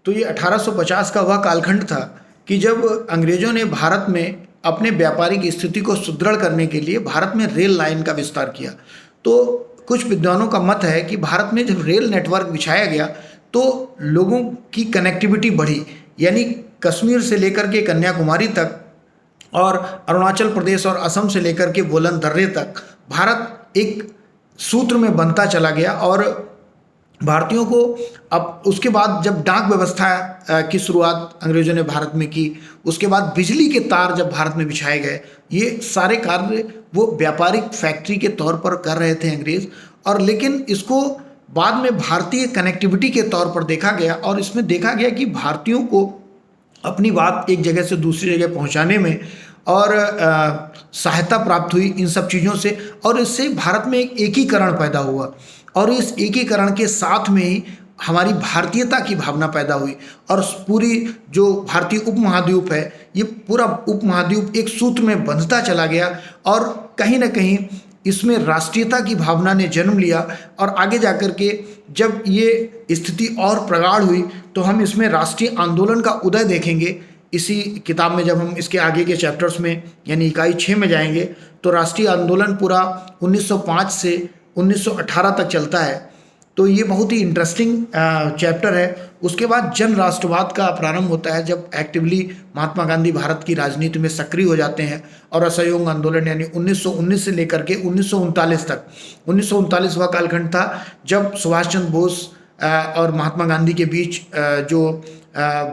तो ये 1850 का वह कालखंड था कि जब अंग्रेजों ने भारत में अपने व्यापारिक स्थिति को सुदृढ़ करने के लिए भारत में रेल लाइन का विस्तार किया। तो कुछ विद्वानों का मत है कि भारत में जब रेल नेटवर्क बिछाया गया तो लोगों की कनेक्टिविटी बढ़ी, यानी कश्मीर से लेकर के कन्याकुमारी तक और अरुणाचल प्रदेश और असम से लेकर के बोलन दर्रे तक भारत एक सूत्र में बनता चला गया। और भारतीयों को अब उसके बाद जब डाक व्यवस्था की शुरुआत अंग्रेजों ने भारत में की, उसके बाद बिजली के तार जब भारत में बिछाए गए, ये सारे कार्य वो व्यापारिक फैक्ट्री के तौर पर कर रहे थे अंग्रेज। और लेकिन इसको बाद में भारतीय कनेक्टिविटी के तौर पर देखा गया और इसमें देखा गया कि भारतीयों को अपनी बात एक जगह से दूसरी जगह पहुंचाने में और सहायता प्राप्त हुई इन सब चीज़ों से। और इससे भारत में एक एकीकरण पैदा हुआ और इस एकीकरण के साथ में ही हमारी भारतीयता की भावना पैदा हुई और पूरी जो भारतीय उपमहाद्वीप है, ये पूरा उपमहाद्वीप एक सूत्र में बंधता चला गया और कहीं ना कहीं इसमें राष्ट्रीयता की भावना ने जन्म लिया। और आगे जाकर के जब ये स्थिति और प्रगाढ़ हुई तो हम इसमें राष्ट्रीय आंदोलन का उदय देखेंगे। इसी किताब में जब हम इसके आगे के चैप्टर्स में यानी इकाई 6 में जाएंगे तो राष्ट्रीय आंदोलन पूरा 1905 से 1918 तक चलता है। तो ये बहुत ही इंटरेस्टिंग चैप्टर है। उसके बाद जन राष्ट्रवाद का प्रारंभ होता है जब एक्टिवली महात्मा गांधी भारत की राजनीति में सक्रिय हो जाते हैं और असहयोग आंदोलन यानी 1919 से लेकर के 1939 तक, 1939 वह कालखंड था जब सुभाष चंद्र बोस और महात्मा गांधी के बीच जो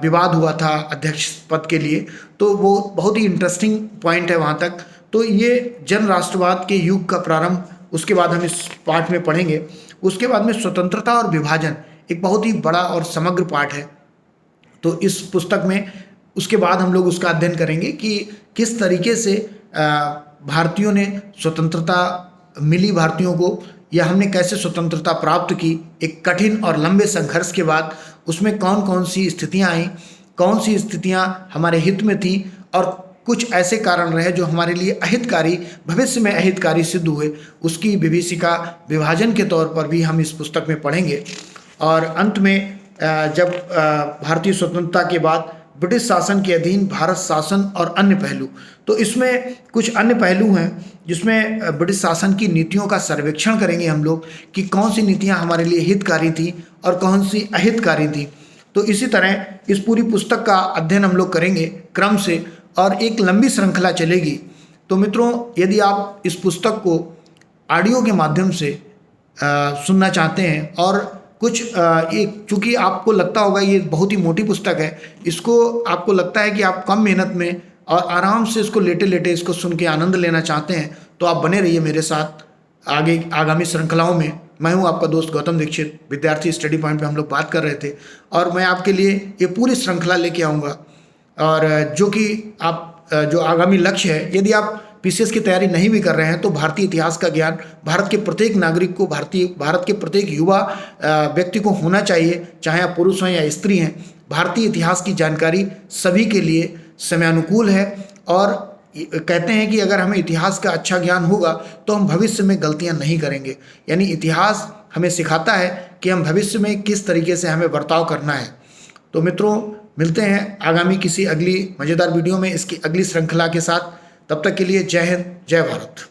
विवाद हुआ था अध्यक्ष पद के लिए, तो वो बहुत ही इंटरेस्टिंग पॉइंट है वहाँ तक। तो ये जन राष्ट्रवाद के युग का प्रारंभ उसके बाद हम इस पाठ में पढ़ेंगे। उसके बाद में स्वतंत्रता और विभाजन एक बहुत ही बड़ा और समग्र पाठ है। तो इस पुस्तक में उसके बाद हम लोग उसका अध्ययन करेंगे कि किस तरीके से भारतीयों ने स्वतंत्रता मिली भारतीयों को, या हमने कैसे स्वतंत्रता प्राप्त की एक कठिन और लंबे संघर्ष के बाद। उसमें कौन कौन सी स्थितियाँ आई, कौन सी स्थितियाँ हमारे हित में थी और कुछ ऐसे कारण रहे जो हमारे लिए अहितकारी, भविष्य में अहितकारी सिद्ध हुए। उसकी विभीषिका विभाजन के तौर पर भी हम इस पुस्तक में पढ़ेंगे। और अंत में जब भारतीय स्वतंत्रता के बाद ब्रिटिश शासन के अधीन भारत शासन और अन्य पहलू, तो इसमें कुछ अन्य पहलू हैं जिसमें ब्रिटिश शासन की नीतियों का सर्वेक्षण करेंगे हम लोग कि कौन सी नीतियां हमारे लिए हितकारी थी और कौन सी अहितकारी थी। तो इसी तरह इस पूरी पुस्तक का अध्ययन हम लोग करेंगे क्रम से और एक लंबी श्रृंखला चलेगी। तो मित्रों, यदि आप इस पुस्तक को ऑडियो के माध्यम से सुनना चाहते हैं और कुछ एक, चूँकि आपको लगता होगा ये बहुत ही मोटी पुस्तक है, इसको आपको लगता है कि आप कम मेहनत में और आराम से इसको लेटे लेटे इसको सुन के आनंद लेना चाहते हैं, तो आप बने रहिए मेरे साथ आगे आगामी श्रृंखलाओं में। मैं हूं आपका दोस्त गौतम दीक्षित, विद्यार्थी स्टडी पॉइंट पे हम लोग बात कर रहे थे और मैं आपके लिए ये पूरी श्रृंखला लेके आऊँगा। और जो कि आप जो आगामी लक्ष्य है, यदि आप पीसीएस की तैयारी नहीं भी कर रहे हैं तो भारतीय इतिहास का ज्ञान भारत के प्रत्येक नागरिक को, भारत के प्रत्येक युवा व्यक्ति को होना चाहिए, चाहे आप पुरुष हैं या स्त्री हैं। भारतीय इतिहास की जानकारी सभी के लिए समयानुकूल है और कहते हैं कि अगर हमें इतिहास का अच्छा ज्ञान होगा तो हम भविष्य में गलतियां नहीं करेंगे। यानी इतिहास हमें सिखाता है कि हम भविष्य में किस तरीके से हमें बर्ताव करना है। तो मित्रों, मिलते हैं आगामी किसी अगली मज़ेदार वीडियो में इसकी अगली श्रृंखला के साथ। तब तक के लिए जय हिंद, जय भारत।